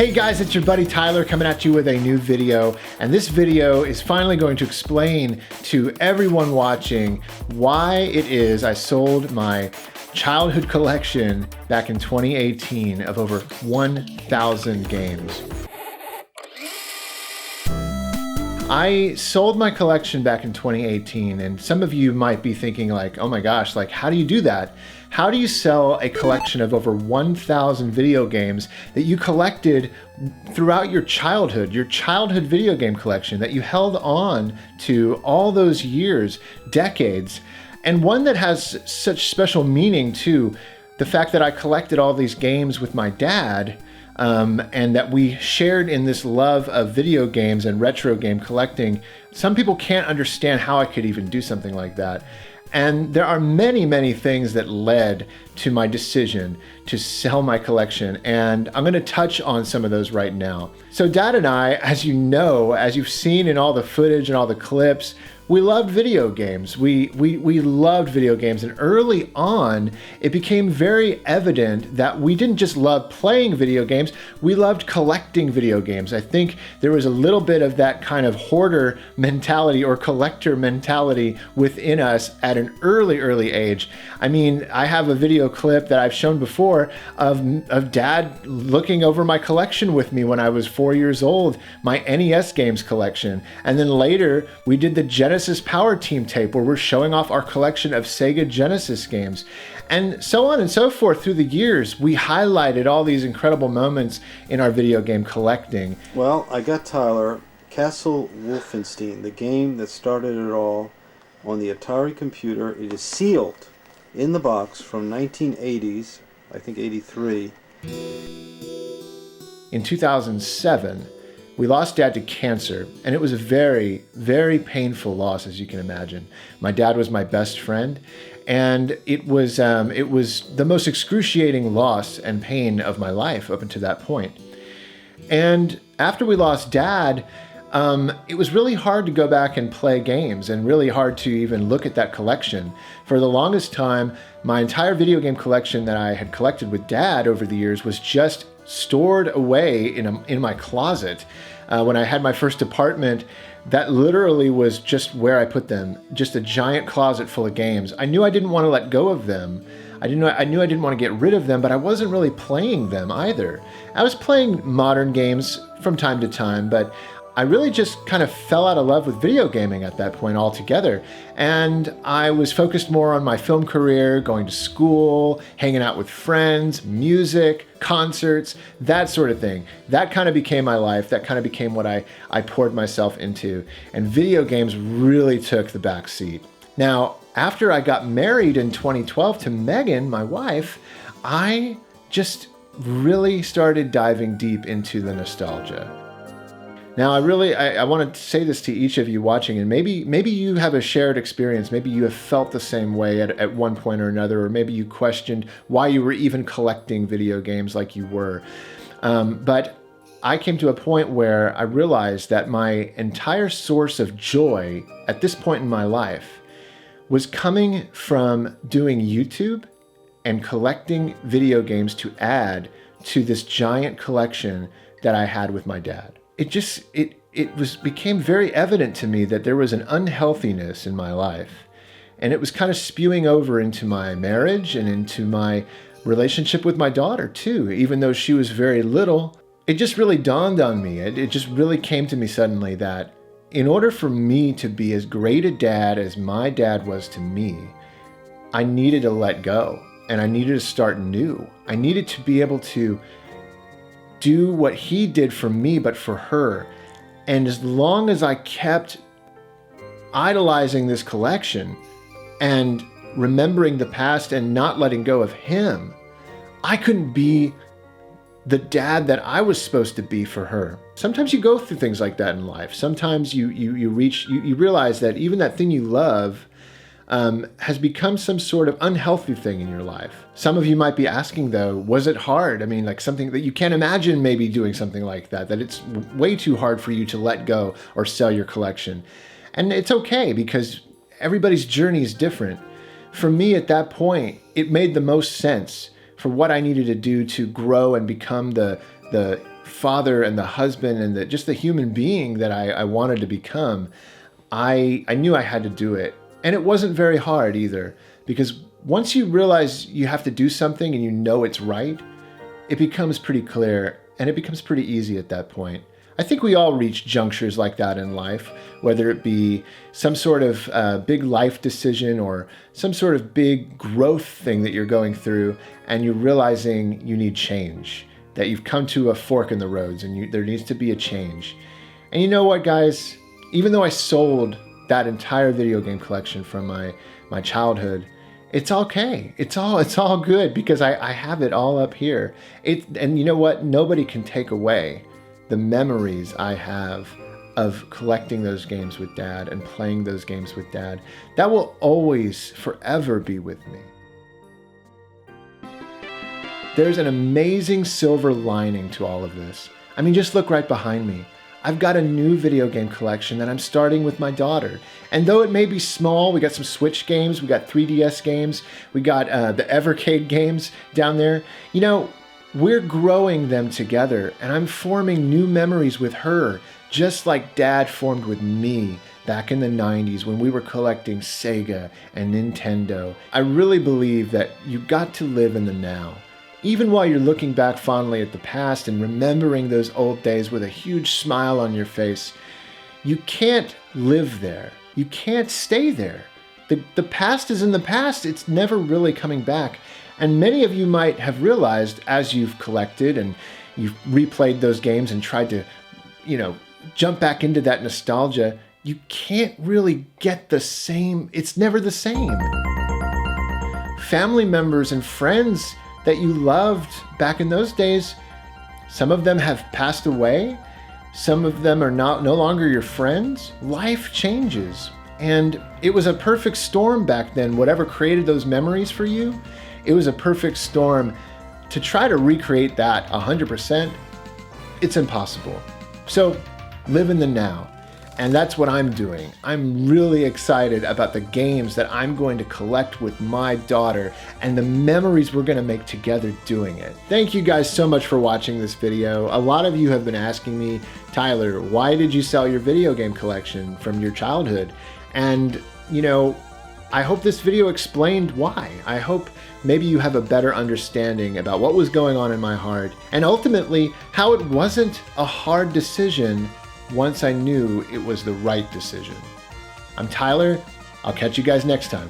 Hey guys, it's your buddy Tyler coming at you with a new video, and this video is finally going to explain to everyone watching why it is I sold my childhood collection back in 2018 of over 1,000 games. I sold my collection back in 2018, and some of you might be thinking like, oh my gosh, like how do you do that? How do you sell a collection of over 1,000 video games that you collected throughout your childhood video game collection that you held on to all those years, decades, and one that has such special meaning too, the fact that I collected all these games with my dad, and that we shared in this love of video games and retro game collecting. Some people can't understand how I could even do something like that. And there are many, many things that led to my decision to sell my collection, and I'm going to touch on some of those right now. So Dad and I, as you know, as you've seen in all the footage and all the clips, we loved video games. We loved video games, and early on, it became very evident that we didn't just love playing video games, we loved collecting video games. I think there was a little bit of that kind of hoarder mentality or collector mentality within us at an early age. I mean, I have a video clip that I've shown before of Dad looking over my collection with me when I was 4 years old, my NES games collection. And then later, we did the Genesis Power Team tape where we're showing off our collection of Sega Genesis games. And so on and so forth through the years, we highlighted all these incredible moments in our video game collecting. Well, I got Tyler Castle Wolfenstein, the game that started it all on the Atari computer. It is sealed in the box from 1980s, I think 83. In 2007, we lost Dad to cancer, and it was a very, very painful loss, as you can imagine. My dad was my best friend, and it was the most excruciating loss and pain of my life up until that point. And after we lost Dad, it was really hard to go back and play games, and really hard to even look at that collection. For the longest time, my entire video game collection that I had collected with Dad over the years was just stored away in my closet. When I had my first apartment, that literally was just where I put them, just a giant closet full of games. I knew I didn't want to let go of them. I knew I didn't want to get rid of them, but I wasn't really playing them either. I was playing modern games from time to time, but I really just kind of fell out of love with video gaming at that point altogether. And I was focused more on my film career, going to school, hanging out with friends, music, concerts, that sort of thing. That kind of became my life. That kind of became what I poured myself into. And video games really took the back seat. Now, after I got married in 2012 to Megan, my wife, I just really started diving deep into the nostalgia. Now, I want to say this to each of you watching, and maybe you have a shared experience. Maybe you have felt the same way at one point or another, or maybe you questioned why you were even collecting video games like you were. But I came to a point where I realized that my entire source of joy at this point in my life was coming from doing YouTube and collecting video games to add to this giant collection that I had with my dad. It became very evident to me that there was an unhealthiness in my life, and it was kind of spewing over into my marriage and into my relationship with my daughter too. Even though she was very little, it just really dawned on me. It just really came to me suddenly that in order for me to be as great a dad as my dad was to me, I needed to let go, and I needed to start new. I needed to be able to do what he did for me, but for her. And as long as I kept idolizing this collection and remembering the past and not letting go of him, I couldn't be the dad that I was supposed to be for her. Sometimes you go through things like that in life. Sometimes you realize that even that thing you love has become some sort of unhealthy thing in your life. Some of you might be asking though, was it hard? I mean, like something that you can't imagine maybe doing something like that it's way too hard for you to let go or sell your collection. And it's okay, because everybody's journey is different. For me at that point, it made the most sense for what I needed to do to grow and become the the father and the husband and just the human being that I wanted to become, I knew I had to do it. And it wasn't very hard either, because once you realize you have to do something and you know it's right, it becomes pretty clear and it becomes pretty easy at that point. I think we all reach junctures like that in life, whether it be some sort of big life decision or some sort of big growth thing that you're going through, and you're realizing you need change, that you've come to a fork in the roads and there needs to be a change. And you know what, guys? Even though I sold that entire video game collection from my childhood, it's okay. It's all good, because I have it all up here. And you know what? Nobody can take away the memories I have of collecting those games with Dad and playing those games with Dad. That will always, forever be with me. There's an amazing silver lining to all of this. I mean, just look right behind me. I've got a new video game collection that I'm starting with my daughter. And though it may be small, we got some Switch games, we got 3DS games, we got the Evercade games down there. You know, we're growing them together, and I'm forming new memories with her, just like Dad formed with me back in the 90s when we were collecting Sega and Nintendo. I really believe that you got to live in the now. Even while you're looking back fondly at the past and remembering those old days with a huge smile on your face, you can't live there. You can't stay there. The past is in the past. It's never really coming back. And many of you might have realized, as you've collected and you've replayed those games and tried to, jump back into that nostalgia, you can't really get the same. It's never the same. Family members and friends that you loved back in those days, some of them have passed away. Some of them are no longer your friends. Life changes. And it was a perfect storm back then. Whatever created those memories for you, it was a perfect storm. To try to recreate that 100%, it's impossible. So live in the now. And that's what I'm doing. I'm really excited about the games that I'm going to collect with my daughter and the memories we're going to make together doing it. Thank you guys so much for watching this video. A lot of you have been asking me, Tyler, why did you sell your video game collection from your childhood? And, I hope this video explained why. I hope maybe you have a better understanding about what was going on in my heart, and ultimately how it wasn't a hard decision once I knew it was the right decision. I'm Tyler. I'll catch you guys next time.